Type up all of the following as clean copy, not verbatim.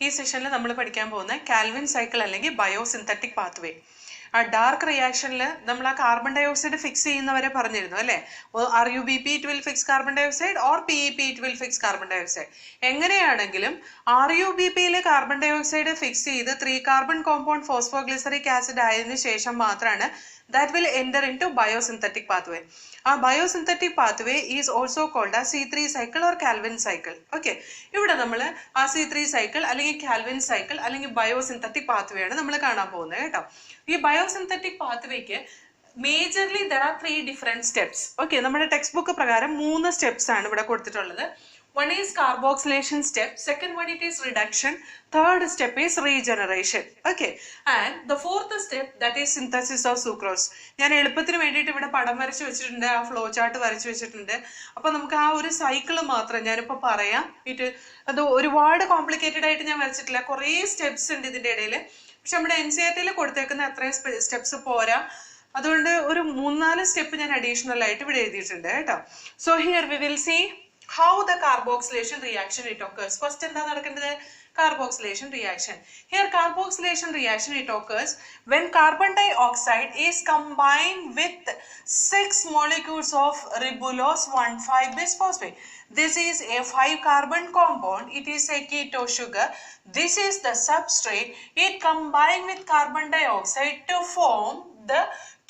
ഈ സെഷനിൽ നമ്മൾ പഠിക്കാൻ പോകുന്ന കാൽവിൻ സൈക്കിൾ അല്ലെങ്കിൽ ബയോസിന്തറ്റിക് പാത്വേ. ആ ഡാർക്ക് റിയാക്ഷനിൽ നമ്മൾ ആ കാർബൺ ഡൈ ഓക്സൈഡ് ഫിക്സ് ചെയ്യുന്നവരെ പറഞ്ഞിരുന്നു അല്ലേ? RUBP it will fix carbon dioxide or PEP it will fix carbon dioxide. എങ്ങനെയാണെങ്കിലും RUBPയിൽ കാർബൺ ഡൈ ഓക്സൈഡ് ഫിക്സ് ചെയ്ത് 3 കാർബൺ കോമ്പൗണ്ട് ഫോസ്ഫോഗ്ലിസറിക് ആസിഡ് ആയതിനു ശേഷം മാത്രമാണ് that will enter into biosynthetic pathway. Our biosynthetic pathway is also called as C3 cycle or Calvin cycle. Okay. ഇവിടെ നമ്മൾ ആ C3 cycle അല്ലെങ്കിൽ Calvin cycle അല്ലെങ്കിൽ biosynthetic pathway ആണ് നമ്മൾ കാണാൻ പോകുന്നത് കേട്ടോ. ഈ biosynthetic pathwayക്ക് majorly there are 3 different steps. Okay, നമ്മുടെ ടെക്സ്റ്റ് ബുക്ക് പ്രകാരം 3 steps ആണ് ഇവിടെ കൊടുത്തിട്ടുള്ളത്. One is carboxylation step, second one it is reduction, third step is regeneration. Okay, and the fourth step that is synthesis of sucrose. ഞാൻ എളുപ്പത്തിന് വേണ്ടിയിട്ട് ഇവിടെ പടം വരച്ചു വെച്ചിട്ടുണ്ട്, ആ ഫ്ലോ ചാർട്ട് വരച്ചു വെച്ചിട്ടുണ്ട്. അപ്പോൾ നമുക്ക് ആ ഒരു സൈക്കിൾ മാത്രം ഞാനിപ്പോൾ പറയാം. അത് ഒരുപാട് കോംപ്ലിക്കേറ്റഡ് ആയിട്ട് ഞാൻ വരച്ചിട്ടില്ല, കുറേ സ്റ്റെപ്സ് ഉണ്ട് ഇതിൻ്റെ ഇടയിൽ. പക്ഷെ നമ്മുടെ NCERT കൊടുത്തേക്കുന്ന അത്രയും സ്റ്റെപ്സ് പോരാ, അതുകൊണ്ട് ഒരു 3-4 സ്റ്റെപ്പ് ഞാൻ അഡീഷണൽ ആയിട്ട് ഇവിടെ എഴുതിയിട്ടുണ്ട് കേട്ടോ. So here we will see how the carboxylation reaction it occurs. First എന്താ നടക്കുന്നത്? Carboxylation reaction. Here carboxylation reaction it occurs when carbon dioxide is combined with 6 molecules of ribulose 1,5-bisphosphate. This is a 5 carbon compound. It is a keto sugar. This is the substrate. It combined with carbon dioxide to form the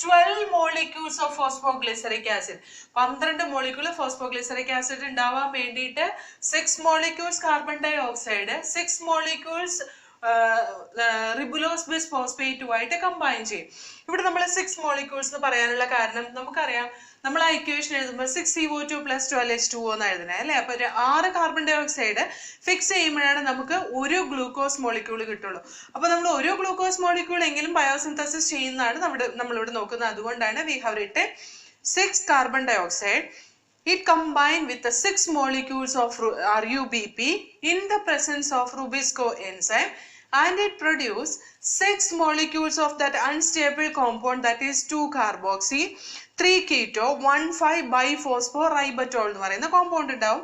12 molecules of phosphoglyceric acid. 12 molecule phosphoglyceric acid ഉണ്ടാവാൻ വേണ്ടിയിട്ട് 6 molecules carbon dioxide, 6 molecules ribulose bisphosphate combine ചെയ്യും. ഇവിടെ നമ്മൾ 6 molecules എന്ന് പറയാനുള്ള കാരണം നമുക്കറിയാം, നമ്മൾ ആ ഇക്വേഷൻ എഴുതുമ്പോൾ 6CO2 + 12H2O എന്ന് എഴുതണേ അല്ലേ? അപ്പൊ 6 കാർബൺ ഡൈ ഓക്സൈഡ് ഫിക്സ് ചെയ്യുമ്പോഴാണ് നമുക്ക് ഒരു ഗ്ലൂക്കോസ് മോളിക്യൂൾ കിട്ടുള്ളൂ. അപ്പൊ നമ്മൾ ഒരു ഗ്ലൂക്കോസ് മോളിക്യൂൾ എങ്കിലും ബയോസിന്തസിസ് ചെയ്യുന്നതാണ് നമ്മളിവിടെ നോക്കുന്നത്. അതുകൊണ്ടാണ് we have written 6 carbon dioxide. It combined with the 6 molecules of RUBP in the presence of Rubisco enzyme, and it produced 6 molecules of that unstable compound that is 2-carboxy, 3-keto, 1,5-biphosphorybatol എന്ന് പറയുന്ന compound ഉണ്ടാവും.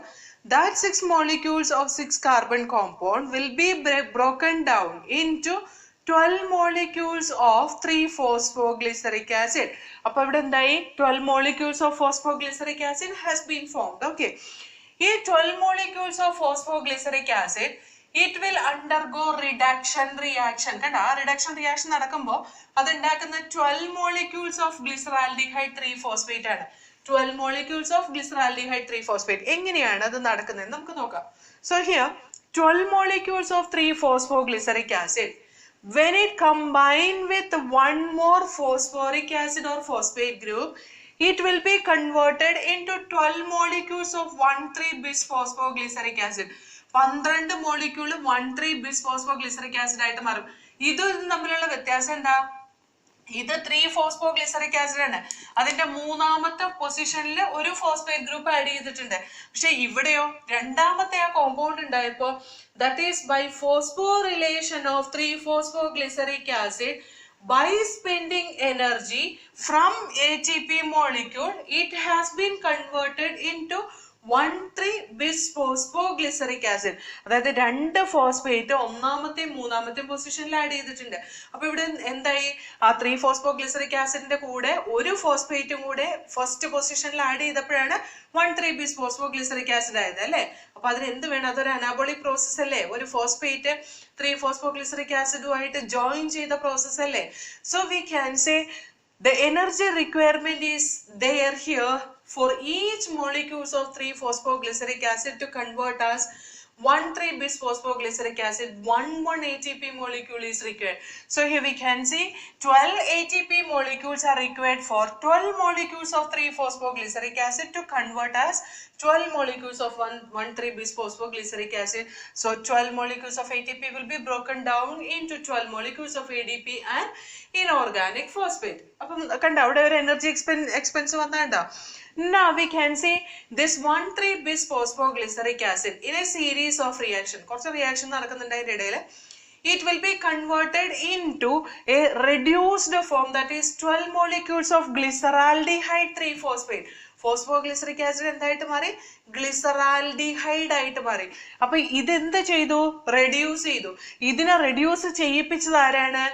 That 6 molecules of 6 carbon compound will be broken down into 12 molecules of 3-phosphoglyceric acid. അപ്പോൾ ഇവിടെ എന്തായി? 12 molecules of phosphoglyceric acid has been formed. Okay. ഈ 12 molecules of phosphoglyceric acid it will undergo reduction reaction. കണ്ട, ആ reduction reaction നടക്കുമ്പോൾ അത് ഉണ്ടാക്കുന്ന 12 molecules of glyceraldehyde 3-phosphate ആണ്. 12 molecules of glyceraldehyde 3-phosphate. എങ്ങനെയാണ് അത് നടക്കുന്നത് നമുക്ക് നോക്കാം. So here 12 molecules of 3-phosphoglyceric acid, when it combined with one more phosphoric acid or phosphate group, it will be converted into 12 molecules of 1,3-bisphosphoglyceric acid. 12 molecule 1,3-bisphosphoglyceric acid ആയിട്ട് മാറും. ഇതും തമ്മിലുള്ള വ്യത്യാസം എന്താ? ഇത് 3-phosphoglyceric acid ആണ്. അതിന്റെ 3ാമത്തെ പൊസിഷനിൽ ഒരു ഫോസ്ഫേറ്റ് ഗ്രൂപ്പ് ആഡ് ചെയ്തിട്ടുണ്ട്. പക്ഷെ ഇവിടെയോ രണ്ടാമത്തെ ആ കോമ്പൗണ്ട് ഉണ്ടായപ്പോ that is by phosphorylation of 3-phosphoglyceric acid, by spending energy from ATP molecule, it has been converted into 1,3-bisphosphoglyceric acid. അതായത് 2 ഫോസ്ഫേറ്റ് 1ാമത്തെയും 3ാമത്തെയും പൊസിഷനിൽ ആഡ് ചെയ്തിട്ടുണ്ട്. അപ്പൊ ഇവിടെ എന്തായി? ആ 3-phosphoglyceric ആസിഡിന്റെ കൂടെ ഒരു ഫോസ്ഫേറ്റും കൂടെ ഫസ്റ്റ് പൊസിഷനിൽ ആഡ് ചെയ്തപ്പോഴാണ് 1,3-bisphosphoglyceric acid ആയത് അല്ലേ? അപ്പൊ അതിന് എന്ത് വേണം? അതൊരു അനാബോളിക് പ്രോസസ് അല്ലേ? ഒരു ഫോസ്ഫേറ്റ് 3-phosphoglyceric ആസിഡുമായിട്ട് ജോയിൻ ചെയ്ത പ്രോസസ് അല്ലേ? So we can say the energy requirement is there here for each molecules of 3-phosphoglyceric acid to convert as 1,3-bisphosphoglyceric acid. 1 ATP molecule is required. So here we can see 12 ATP molecules are required for 12 molecules of 3-phosphoglyceric acid to convert as 12 molecules of 1,3-bisphosphoglyceric acid. So 12 molecules of ATP will be broken down into 12 molecules of ADP and inorganic phosphate. അപ്പം കണ്ട അവിടെ ഒരു energy expense വന്നോ? Now we can see this 1,3-bisphosphoglyceric acid in a series of reaction. കുറച്ച് reaction നടക്കുന്നുണ്ട് അതിന്റെ ഇടയിൽ. It will be converted into a reduced form, that is 12 molecules of glyceraldehyde 3-phosphate. Phosphoglyceric acid എന്തായിട്ട് മാറി? Glyceraldehyde ആയിട്ട് മാറി. അപ്പൊ ഇതെന്ത് ചെയ്തു? റെഡ്യൂസ് ചെയ്തു. ഇതിനെ റെഡ്യൂസ് ചെയ്യിപ്പിച്ചത് ആരാണ്?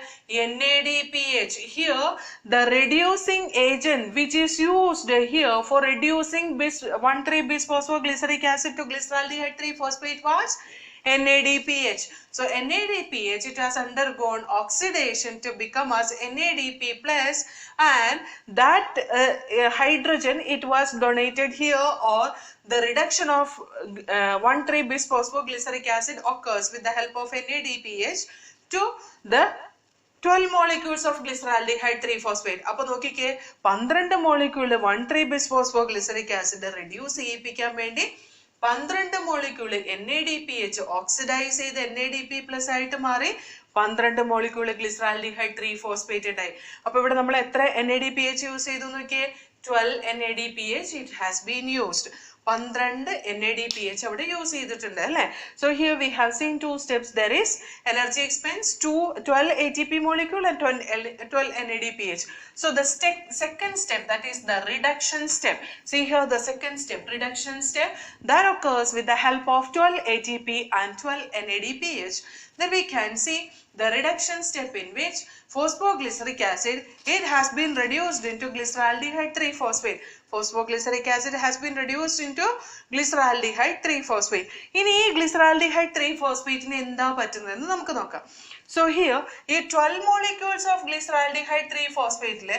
NADPH. Here the reducing agent which is used here for reducing 1,3-bisphosphoglyceric acid to glyceraldehyde 3-phosphate was NADPH. So NADPH, it has undergone oxidation to become as NADP plus, and that hydrogen it was donated here, or the reduction of 1,3-bisphosphoglyceric acid occurs with the help of NADPH to the 12 molecules of glyceraldehyde 3-phosphate. അപ്പോൾ നോക്കിക്കേ 12 molecule 1,3-bisphosphoglyceric acid reduce ചെയ്യിപ്പിക്കാൻ വേണ്ടി 12 molecule NADPH oxidise ചെയ്ത് NADP plus ആയിട്ട് മാറി 12 molecule glyceraldehyde 3-phosphate ഉണ്ടായി. അപ്പൊ ഇവിടെ നമ്മൾ എത്ര NADPH യൂസ് ചെയ്തു നോക്കിയേ? 12 NADPH it has been used. 12 NADPH അവിടെ യൂസ് ചെയ്തിട്ടുണ്ട് അല്ലേ? So here we have seen two steps. There is energy expense, 12 ATP molecule and 12 NADPH. So the second step, that is the reduction step. See here the second step, reduction step, that occurs with the help of 12 ATP and 12 NADPH. Then we can see the reduction step in which phosphoglyceric acid, it has been reduced into glyceraldehyde 3-phosphate. Phosphoglyceric acid has been reduced into glyceraldehyde 3-phosphate. ഇനി ഈ glyceraldehyde 3-phosphate ന് എന്താ പറ്റുന്നതെന്ന് നമുക്ക് നോക്കാം. So here ഈ 12 molecules of glyceraldehyde 3-phosphate ല്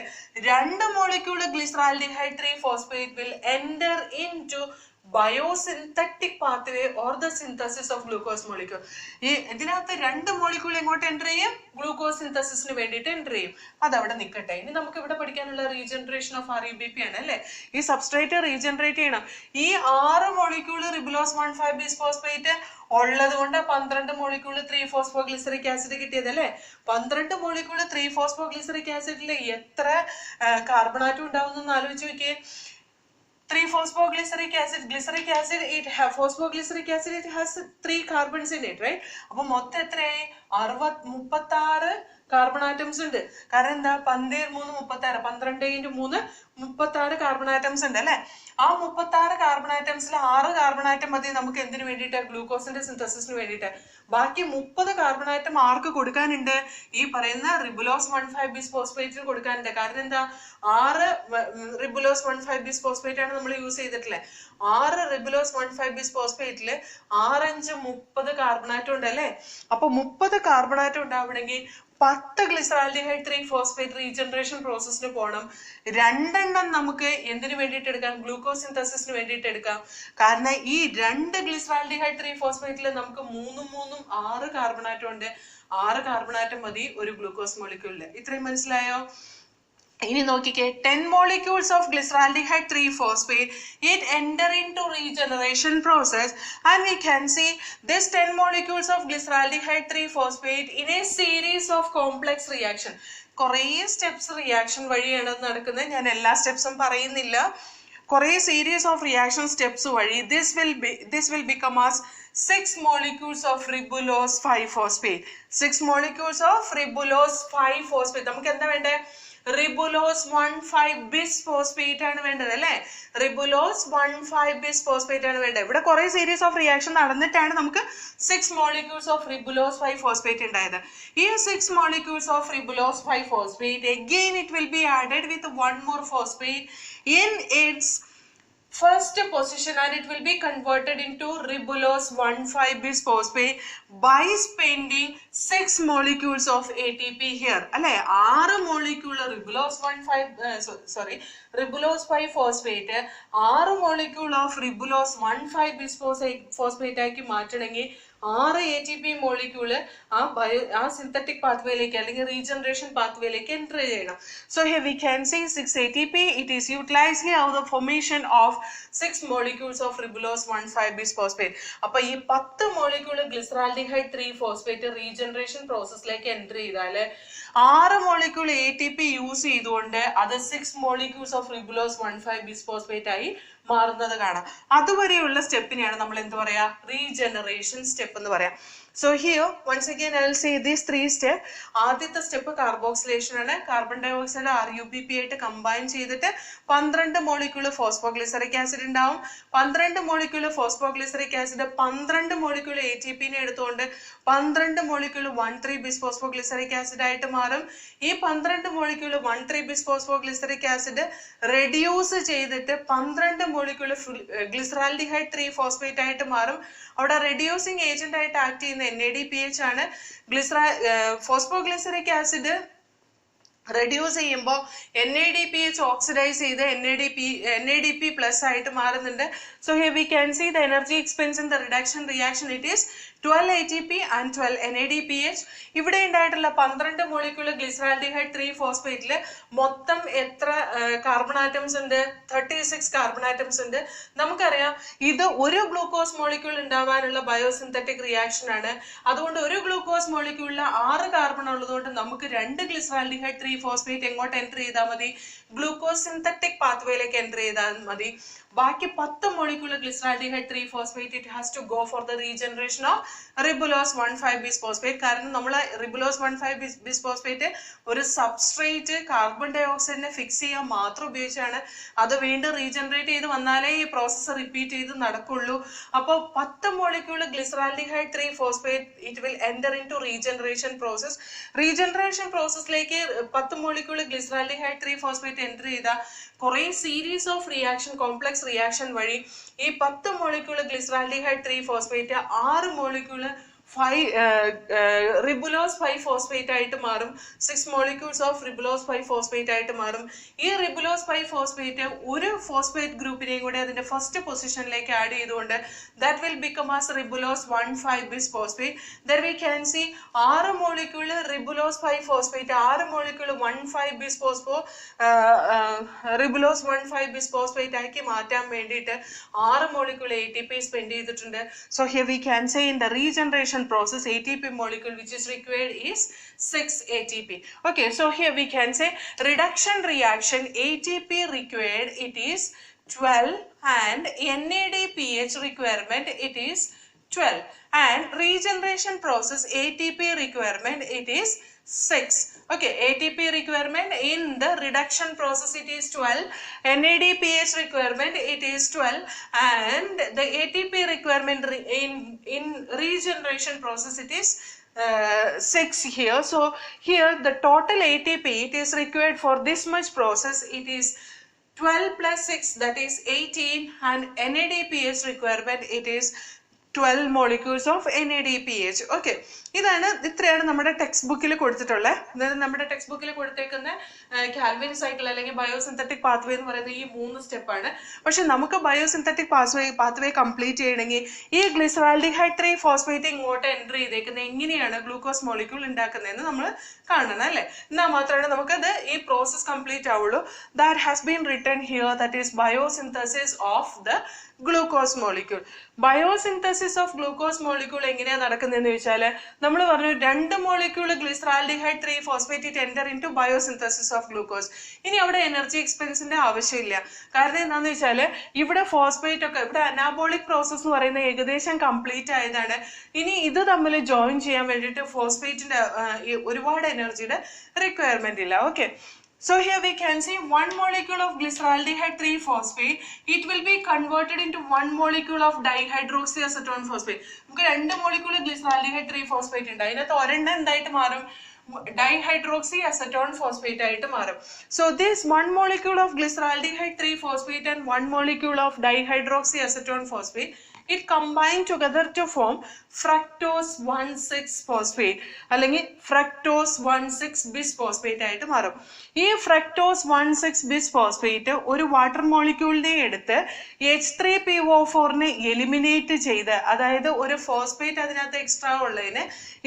2 molecule glyceraldehyde 3-phosphate will enter into biosynthetic pathway or the synthesis of glucose molecule. ഈ ഇതിനകത്ത് 2 മോളിക്യൂൾ എങ്ങോട്ട് എൻ്റർ ചെയ്യും? ഗ്ലൂക്കോസ് സിന്തസിസിന് വേണ്ടിയിട്ട് എൻ്റർ ചെയ്യും. അതവിടെ നിൽക്കട്ടെ. ഇനി നമുക്ക് ഇവിടെ പഠിക്കാനുള്ള റീജനറേഷൻ ഓഫ് RUBP ആണ് അല്ലേ? ഈ സബ്സ്ട്രേറ്റ് റീജനറേറ്റ് ചെയ്യണം. ഈ 6 മോളിക്യൂൾ റിബുലോസ് 1,5-bisphosphate ഉള്ളത് കൊണ്ട് 12 മോളിക്യൂൾ 3-phosphoglyceric acid കിട്ടിയത് അല്ലേ? 12 മോളിക്യൂൾ 3-phosphoglyceric acidൽ എത്ര കാർബൺ ആറ്റം ഉണ്ടാവും എന്ന് ആലോചിച്ച് നോക്കിയേ. 3-phosphoglyceric acid, glyceric acid, phosphoglyceric acid, it has 3 carbons in it, right? അപ്പോൾ മൊത്തം എത്രയായി? 36 കാർബൺ ആറ്റംസ് ഉണ്ട്. കാരണം എന്താ? 12 3 36, 12 × 3 36 കാർബൺ ആറ്റംസ് ഉണ്ട് അല്ലെ? ആ 36 കാർബൺ ആറ്റംസിൽ 6 കാർബൺ ആറ്റം മതി നമുക്ക് എന്തിനു വേണ്ടിയിട്ട്? ഗ്ലൂക്കോസിന്റെ സിന്തസിസിന് വേണ്ടിയിട്ട്. ബാക്കി 30 കാർബൺ ആറ്റം ആർക്ക് കൊടുക്കാനുണ്ട്? ഈ പറയുന്ന റിബുലോസ് 1,5-bisphosphate കൊടുക്കാനുണ്ട്. കാരണം എന്താ? 6 റിബുലോസ് 1,5-bisphosphate ആണ് നമ്മൾ യൂസ് ചെയ്തിട്ടില്ലേ? 6 റിബുലോസ് 1,5-bisphosphate 6 5 30 കാർബൺ ആറ്റം ഉണ്ട് അല്ലേ? അപ്പൊ 30 കാർബൺ ആറ്റം ഉണ്ടാവണമെങ്കിൽ 10 glyceraldehyde 3-phosphate റീജനറേഷൻ പ്രോസസ്സിന് പോകണം. 2 നമുക്ക് എന്തിനു വേണ്ടിയിട്ട് എടുക്കാം? ഗ്ലൂക്കോസ് സിന്തസിസിന് വേണ്ടിയിട്ട് എടുക്കാം. കാരണം ഈ 2 glyceraldehyde 3-phosphate നമുക്ക് 3 6 കാർബൺ ആറ്റം ഉണ്ട്. 6 കാർബൺ ആറ്റം മതി ഒരു ഗ്ലൂക്കോസ് മോളിക്യൂളില്. ഇത്രയും മനസ്സിലായോ? ഇനി നോക്കിക്കേ, 10 molecules of glyceraldehyde 3-phosphate, it enter into regeneration process, and we can see this 10 molecules of glyceraldehyde 3-phosphate in a series of complex reaction. കുറേ steps reaction വഴിയാണ് നടക്കുന്നത്. ഞാൻ എല്ലാ സ്റ്റെപ്സും പറയുന്നില്ല. കുറേ സീരീസ് ഓഫ് റിയാക്ഷൻ സ്റ്റെപ്സ് വഴി this will become as 6 molecules of ribulose 5-phosphate. 6 molecules of ribulose 5-phosphate. നമുക്ക് എന്താ വേണ്ടേ? റിബുലോസ് 1,5-bisphosphate ആണ് വേണ്ടത് അല്ലേ? റിബുലോസ് 1,5-bisphosphate ആണ് വേണ്ടത്. ഇവിടെ കുറെ സീരീസ് ഓഫ് റിയാക്ഷൻ നടന്നിട്ടാണ് നമുക്ക് 6 molecules of ribulose 5-phosphate ഉണ്ടായത്. ഈ 6 molecules of ribulose 5-phosphate, again it will be added with one more phosphate in its first position, and it will be converted into ribulose 1,5-bisphosphate by spending 6 molecules of ATP here അല്ലെ? 6 molecule ribulose 5-phosphate 6 molecule of ribulose 1,5-bisphosphate ആക്കി മാറ്റണമെങ്കിൽ 6 ATP molecule ആ synthetic പാത്വേയിലേക്ക് അല്ലെങ്കിൽ regeneration പാത്വേയിലേക്ക് enter ചെയ്യണം. So here we can see 6 ATP, it is utilized here of the formation of 6 molecules of ribulose 1,5-bisphosphate. അപ്പൊ ഈ 10 molecule glyceraldehyde 3-phosphate regeneration പ്രോസസ്സിലേക്ക് enter ചെയ്താല് 6 molecule ATP use ചെയ്തുകൊണ്ട് അത് 6 molecules of ribulose 1,5-bisphosphate ആയി മാറുന്നത് കാണാം. അതുവരെയുള്ള സ്റ്റെപ്പിനെയാണ് നമ്മൾ എന്ത് പറയാ, റീജനറേഷൻ സ്റ്റെപ്പ് എന്ന് പറയാം. So here once again I will say these 3 steps. ആദ്യത്തെ സ്റ്റെപ്പ് കാർബോക്സിലേഷൻ ആണ്. കാർബൺ ഡയോക്സൈഡ് RUBP ആയിട്ട് കമ്പൈൻ ചെയ്തിട്ട് 12 മോളിക്യൂൾ ഫോസ്ഫോഗ്ലിസറിക് ആസിഡ് ഉണ്ടാവും. 12 molecule phosphoglyceric acid 12 molecule ATP നെ എടുത്തുകൊണ്ട് 12 മോളിക്യൂൾ 1,3 ബിസ്ഫോസ്ഫോഗ്ലിസറിക് ആസിഡ് ആയിട്ട് മാറും. ഈ 12 മോളിക്യൂൾ 1,3 ബിസ്ഫോസ്ഫോഗ്ലിസറിക് ആസിഡ് റെഡ്യൂസ് ചെയ്തിട്ട് 12 മോളിക്യൂൾ ഗ്ലിസറാൽഡിഹൈഡ് 3 ഫോസ്ഫേറ്റ് ആയിട്ട് മാറും. അവിടെ റെഡ്യൂസിങ് ഏജന്റ് ആയിട്ട് ആക്ട് ചെയ്യുന്ന NADPH ആണ്. ഫോസ്ഫോഗ്ലിസറിക് ആസിഡ് റെഡ്യൂസ് ചെയ്യുമ്പോൾ NADPH ഓക്സിഡൈസ് ചെയ്ത് NADP പ്ലസ് ആയിട്ട് മാറുന്നുണ്ട്. So here we can see the energy expense in the reduction reaction. It is 12 ATP and 12 NADPH. ഇവിടെ ഉണ്ടായിട്ടുള്ള 12 മോളിക്യൂൾ ഗ്ലിസറാൽഡിഹൈഡ് 3 ഫോസ്ഫേറ്റില് മൊത്തം എത്ര കാർബൺ ആറ്റംസ് ഉണ്ട്? 36 കാർബൺ ആറ്റംസ് ഉണ്ട്. നമുക്കറിയാം ഇത് ഒരു ഗ്ലൂക്കോസ് മോളിക്യൂൾ ഉണ്ടാവാനുള്ള ബയോസിന്തറ്റിക് റിയാക്ഷൻ ആണ്. അതുകൊണ്ട് ഒരു ഗ്ലൂക്കോസ് മോളിക്യൂളിൽ 6 കാർബൺ ഉള്ളതുകൊണ്ട് നമുക്ക് 2 ഗ്ലിസറാൽഡിഹൈഡ് 3 ഫോസ്ഫേറ്റ് എങ്ങോട്ട് എൻറ്റർ ചെയ്താൽ മതി? ഗ്ലൂക്കോസ് സിന്തറ്റിക് പാത്വേയിലേക്ക് എൻറ്റർ ചെയ്താൽ മതി. ബാക്കി 10 molecule glyceraldehyde 3 phosphate it has to go for the regeneration of ribulose 1,5 bisphosphate. കാരണം നമ്മൾ റിബുലോസ് 1,5 ബിസ്ഫോസ്ഫേറ്റ് ഒരു സബ്സ്ട്രേറ്റ് കാർബൺ ഡയോക്സൈഡിനെ ഫിക്സ് ചെയ്യാൻ മാത്രം ഉപയോഗിച്ചാണ്. അത് വീണ്ടും റീജനറേറ്റ് ചെയ്ത് വന്നാലേ ഈ പ്രോസസ്സ് റിപ്പീറ്റ് ചെയ്ത് നടക്കുള്ളൂ. അപ്പോൾ 10 molecule glyceraldehyde 3 phosphate it will enter into regeneration process. Regeneration പ്രോസസ്സിലേക്ക് 10 മോളിക്യൂൾ ഗ്ലിസറാൽഡിഹൈഡ് 3 ഫോസ്ഫേറ്റ് എൻറ്റർ ചെയ്ത കുറേ series of reaction, complex reaction വഴി ഈ 10 molecule glyceraldehyde 3 phosphate 6 molecule ribulose 5 phosphate ആയിട്ട് മാറും. 6 മോളിക്യൂൾസ് ഓഫ് റിബുലോസ് 5 ഫോസ്ഫേറ്റ് ആയിട്ട് മാറും. ഈ റിബുലോസ് 5 ഫോസ്ഫേറ്റ് ഒരു ഫോസ്ഫേറ്റ് ഗ്രൂപ്പിനെയും കൂടെ അതിന്റെ ഫസ്റ്റ് പൊസിഷനിലേക്ക് ആഡ് ചെയ്തുകൊണ്ട് that will become as ribulose 1,5 bisphosphate. Then we can see 6 molecule ribulose 5 phosphate 6 molecule 1,5 ribulose 1,5 bisphosphate ആക്കി മാറ്റാൻ വേണ്ടിയിട്ട് 6 മോളിക്യൂൾ ATP സ്പെൻഡ് ചെയ്തിട്ടുണ്ട്. So here we can say in the regeneration process ATP molecule which is required is 6 ATP. Okay, so here we can say reduction reaction ATP required it is 12 and NADPH requirement it is 12 and regeneration process ATP requirement it is 6. Okay, ATP requirement in the reduction process it is 12, NADPH requirement it is 12 and the ATP requirement in regeneration process it is 6 here. So here the total ATP it is required for this much process it is 12 plus 6 that is 18 and NADPH requirement it is 12 molecules of NADPH. Okay, ഇത്രയാണ് നമ്മുടെ text ബുക്കിൽ കൊടുത്തിട്ടുള്ളത്. അതായത് നമ്മുടെ text ബുക്കിൽ കൊടുത്തേക്കുന്ന Calvin cycle അല്ലെങ്കിൽ biosynthetic pathway എന്ന് പറയുന്ന ഈ 3 സ്റ്റെപ്പാണ്. പക്ഷെ നമുക്ക് ബയോസിന്തറ്റിക് പാത്വേ കംപ്ലീറ്റ് ചെയ്യണമെങ്കിൽ ഈ ഗ്ലിസറാൽഡിഹൈഡ് 3 ഫോസ്ഫേറ്റ് ഇങ്ങോട്ട് എൻറ്റർ ചെയ്തേക്കുന്നത് എങ്ങനെയാണ് ഗ്ലൂക്കോസ് മോളിക്യൂൾ ഉണ്ടാക്കുന്നതെന്ന് നമ്മൾ കാണണം അല്ലേ. എന്നാൽ മാത്രമാണ് നമുക്കത് ഈ പ്രോസസ് കംപ്ലീറ്റ് ആവുള്ളൂ. That has been written here that is biosynthesis of the glucose molecule. Biosynthesis of glucose molecule എങ്ങനെയാണ് നടക്കുന്നതെന്ന് ചോദിച്ചാൽ നമ്മൾ പറഞ്ഞു 2 molecule glyceraldehyde 3 phosphate it enter into biosynthesis of glucose. ഇനി അവിടെ എനർജി എക്സ്പെൻസിന്റെ ആവശ്യമില്ല. കാരണം എന്താണെന്ന് വെച്ചാൽ ഇവിടെ ഫോസ്ഫേറ്റ് ഒക്കെ ഇവിടെ അനാബോളിക് പ്രോസസ് എന്ന് പറയുന്നത് ഏകദേശം കംപ്ലീറ്റ് ആയതാണ്. ഇനി ഇത് തമ്മിൽ ജോയിൻ ചെയ്യാൻ വേണ്ടിയിട്ട് ഫോസ്ഫേറ്റിന്റെ ഒരുപാട് എനർജിയുടെ റിക്വയർമെന്റ് ഇല്ല. Okay, so here we can see 1 molecule of glyceraldehyde 3 phosphate it will be converted into 1 molecule of dihydroxyacetone phosphate. നമുക്ക് 2 molecule glyceraldehyde 3 phosphate ഉണ്ട്. അതിനകത്ത് ഒരെണ്ണം എന്തായിട്ട് മാറും? dihydroxyacetone phosphate ആയിട്ട് മാറും. So this 1 molecule of glyceraldehyde 3 phosphate and 1 molecule of dihydroxyacetone phosphate it combine together to form fructose 1,6 phosphate അല്ലെങ്കിൽ fructose 1,6 bisphosphate ആയിട്ട് മാറും. ഈ fructose 1,6 bisphosphate ഒരു വാട്ടർ മോളിക്യൂളിനെ എടുത്ത് H3PO4നെ എലിമിനേറ്റ് ചെയ്ത്, അതായത് ഒരു ഫോസ്ഫേറ്റ് അതിനകത്ത് എക്സ്ട്രാ ഉള്ളതിനെ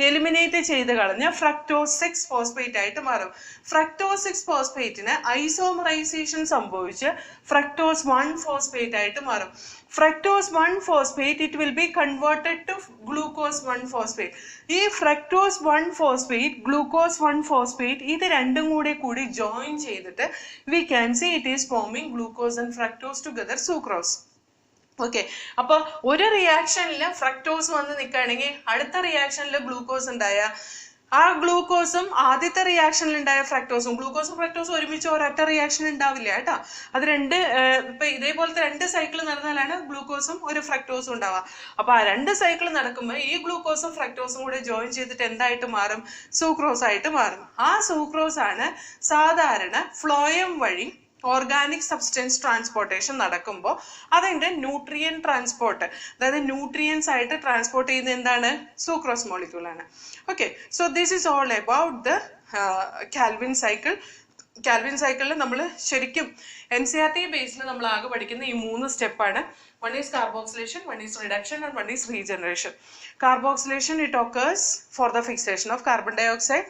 എലിമിനേറ്റ് ചെയ്ത് കളഞ്ഞ fructose 6 phosphate ആയിട്ട് മാറും. fructose 6 phosphateന് ഐസോമറൈസേഷൻ സംഭവിച്ച് fructose 1 phosphate ആയിട്ട് മാറും. fructose 1-phosphate, it will be converted to glucose 1-phosphate. ഈ fructose 1-phosphate, glucose 1-phosphate ഇത് രണ്ടും കൂടി join ചെയ്തിട്ട് we can see it is forming glucose and fructose together, sucrose. Okay, അപ്പോൾ ഒരു റിയാക്ഷനിൽ ഫ്രക്ടോസ് വന്ന് നിൽക്കുകയാണെങ്കിൽ അടുത്ത റിയാക്ഷനിൽ ഗ്ലൂക്കോസ് ഉണ്ടായ ആ ഗ്ലൂക്കോസും ആദ്യത്തെ റിയാക്ഷനിൽ ഉണ്ടായ ഫ്രക്ടോസും ഫ്രക്ടോസും ഒരുമിച്ച് ഒരൊറ്റ റിയാക്ഷൻ ഉണ്ടാവില്ല കേട്ടോ. അത് രണ്ട് ഇപ്പൊ ഇതേപോലത്തെ രണ്ട് സൈക്കിൾ നടന്നാലാണ് ഗ്ലൂക്കോസും ഒരു ഫ്രക്ടോസും ഉണ്ടാവുക. അപ്പൊ ആ രണ്ട് സൈക്കിൾ നടക്കുമ്പോൾ ഈ ഗ്ലൂക്കോസും ഫ്രക്ടോസും കൂടെ ജോയിൻ ചെയ്തിട്ട് എന്തായിട്ട് മാറും? സൂക്രോസ് ആയിട്ട് മാറും. ആ സൂക്രോസ് ആണ് സാധാരണ ഫ്ലോയം വഴി ഓർഗാനിക് സബ്സ്റ്റൻസ് ട്രാൻസ്പോർട്ടേഷൻ നടക്കുമ്പോൾ അതിൻ്റെ ന്യൂട്രിയൻ ട്രാൻസ്പോർട്ട്, അതായത് ന്യൂട്രിയൻസ് ആയിട്ട് ട്രാൻസ്പോർട്ട് ചെയ്യുന്ന എന്താണ്? സൂക്രോസ് മോളിക്യൂൾ ആണ്. Okay, so this is all about the Calvin cycle. Calvin സൈക്കിളിൽ നമ്മൾ ശരിക്കും NCERT ബേസിൽ നമ്മൾ ആകെ പഠിക്കുന്ന ഈ 3 സ്റ്റെപ്പാണ്. One is carboxylation, one is reduction, and one is regeneration. Carboxylation, it occurs for the fixation of carbon dioxide.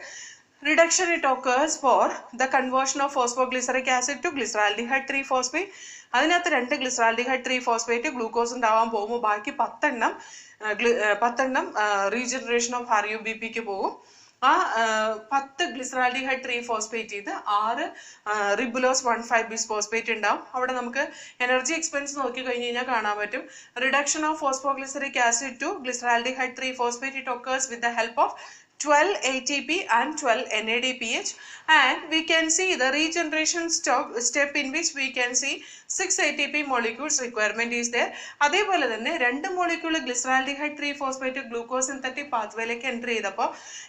Reduction, it occurs for the conversion of phosphoglyceric acid to glyceraldehyde 3-phosphate. അതിനകത്ത് 2 glyceraldehyde 3-phosphate glucose ഉണ്ടാവാൻ പോകുമ്പോൾ ബാക്കി 10 regeneration of RUBPക്ക് പോകും. ആ 10 glyceraldehyde 3-phosphate ചെയ്ത് 6 ribulose 1,5-bisphosphate ഉണ്ടാവും. അവിടെ നമുക്ക് എനർജി എക്സ്പെൻസ് നോക്കി കഴിഞ്ഞ് കഴിഞ്ഞാൽ കാണാൻ പറ്റും. Reduction of phosphoglyceric acid to glyceraldehyde 3-phosphate, it occurs with the help of 12 ATP and 12 NADPH, and we can see the regeneration step in which we can see 6 ATP molecules requirement is there. അതേപോലെ തന്നെ 2 molecule glyceraldehyde 3-phosphate glucose synthetic പാത്വേയിലേക്ക് enter ചെയ്തപ്പോൾ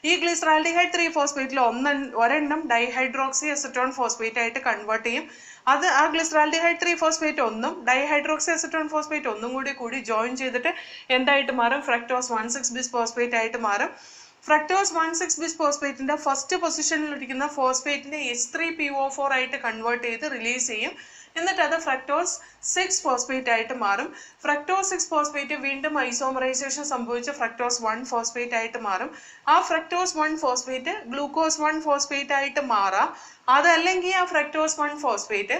ഈ glyceraldehyde 3-phosphateൽ ഒരെണ്ണം dihydroxy acetone phosphate ആയിട്ട് convert ചെയ്യും. അത് ആ glyceraldehyde 3-phosphate ഒന്നും ഡൈഹൈഡ്രോക്സി അസറ്റോൺ ഫോസ്ഫേറ്റ് ഒന്നും കൂടി ജോയിൻ ചെയ്തിട്ട് എന്തായിട്ട് മാറും? ഫ്രക്ടോസ് 1,6-bisphosphate ആയിട്ട് മാറും. ഫ്രക്ടോസ് 1,6-bisphosphate ഫസ്റ്റ് പൊസിഷനിൽ ഇരിക്കുന്ന ഫോസ്ഫേറ്റിനെ H3PO4 ആയിട്ട് കൺവേർട്ട് ചെയ്ത് റിലീസ് ചെയ്യും. എന്നിട്ട് അത് ഫ്രക്ടോസ് 6-phosphate ആയിട്ട് മാറും. ഫ്രക്ടോസ് 6-phosphate വീണ്ടും ഐസോമറൈസേഷൻ സംഭവിച്ച് ഫ്രക്ടോസ് 1-phosphate ആയിട്ട് മാറും. ആ ഫ്രക്ടോസ് 1-phosphate ഗ്ലൂക്കോസ് 1-phosphate ആയിട്ട് മാറാം. അതല്ലെങ്കിൽ ആ ഫ്രക്ടോസ് 1-phosphate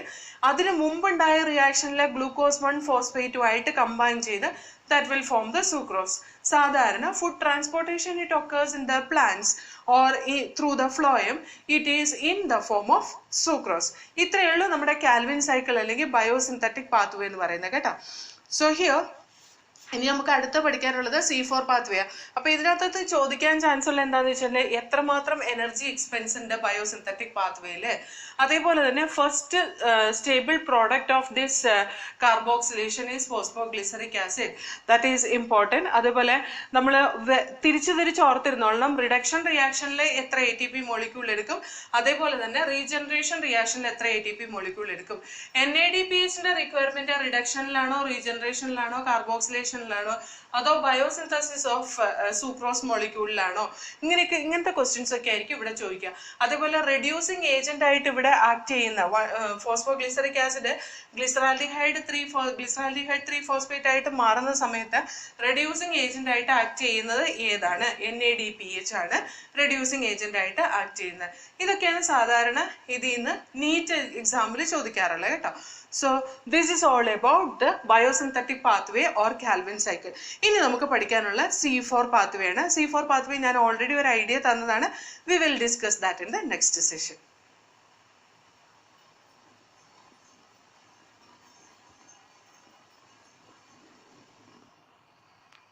അതിന് മുമ്പുണ്ടായ റിയാക്ഷനിലെ ഗ്ലൂക്കോസ് 1-phosphate ആയിട്ട് കമ്പൈൻ ചെയ്ത് that will form the sucrose. സാധാരണ food transportation, it occurs in the plants or through the phloem, it is in the form of sucrose. ഇത്രയേ ഉള്ളൂ നമ്മുടെ കാൽവിൻ സൈക്കിൾ അല്ലെങ്കിൽ ബയോസിന്തറ്റിക് പാത്വേ എന്ന് പറയുന്നത് കേട്ടോ. സോ ഹിയർ ഇനി നമുക്ക് അടുത്ത പഠിക്കാനുള്ളത് C4 പാത്വേ. അപ്പൊ ഇതിനകത്ത് ചോദിക്കാൻ ചാൻസ് ഉള്ള എന്താന്ന് വെച്ചാൽ എത്രമാത്രം എനർജി എക്സ്പെൻസ് ഉണ്ട് ബയോസിന്തറ്റിക് പാത്വേയില്. അതേപോലെ തന്നെ first stable product of this carboxylation is phosphoglyceric acid, that is important. അതേപോലെ നമ്മൾ തിരിച്ച് ഓർത്തിരുന്നോളണം, റിഡക്ഷൻ റിയാക്ഷനിൽ എത്ര ATP മോളിക്യൂൾ എടുക്കും, അതേപോലെ തന്നെ റീജനറേഷൻ റിയാക്ഷനിൽ എത്ര ATP മോളിക്യൂൾ എടുക്കും. NADPHന്റെ റിക്വയർമെന്റ് റിഡക്ഷനിലാണോ റീജനറേഷനിലാണോ കാർബോക്സിലേഷനിലാണോ അതോ ബയോസിന്തസിസ് ഓഫ് സൂക്രോസ് മോളിക്യൂളിലാണോ, ഇങ്ങനത്തെ ക്വസ്റ്റ്യൻസ് ഒക്കെ ആയിരിക്കും ഇവിടെ ചോദിക്കുക. അതേപോലെ റെഡ്യൂസിങ് ഏജന്റ് ആയിട്ട് ഇവിടെ ആക്ട് ചെയ്യുന്ന ഫോസ്ഫോഗ്ലിസറിക് ആസിഡ് ഗ്ലിസറാൽഡിഹൈഡ് 3-phosphate ആയിട്ട് മാറുന്ന സമയത്ത് റെഡ്യൂസിങ് ഏജന്റ് ആയിട്ട് ആക്ട് ചെയ്യുന്നത് ഏതാണ്? NADPH ആണ് റെഡ്യൂസിങ് ഏജന്റ് ആയിട്ട് ആക്ട് ചെയ്യുന്നത്. ഇതൊക്കെയാണ് സാധാരണ ഇതിൽ നിന്ന് NEET എക്സാമിൽ ചോദിക്കാറുള്ളത് കേട്ടോ. So this is all about the biosynthetic pathway or Calvin cycle. ഇനി നമുക്ക് പഠിക്കാനുള്ള C4 pathway ആണ്. C4 pathway ഞാൻ ഓൾറെഡി ഒരു ഐഡിയ തന്നതാണ്. We will discuss that in the next session.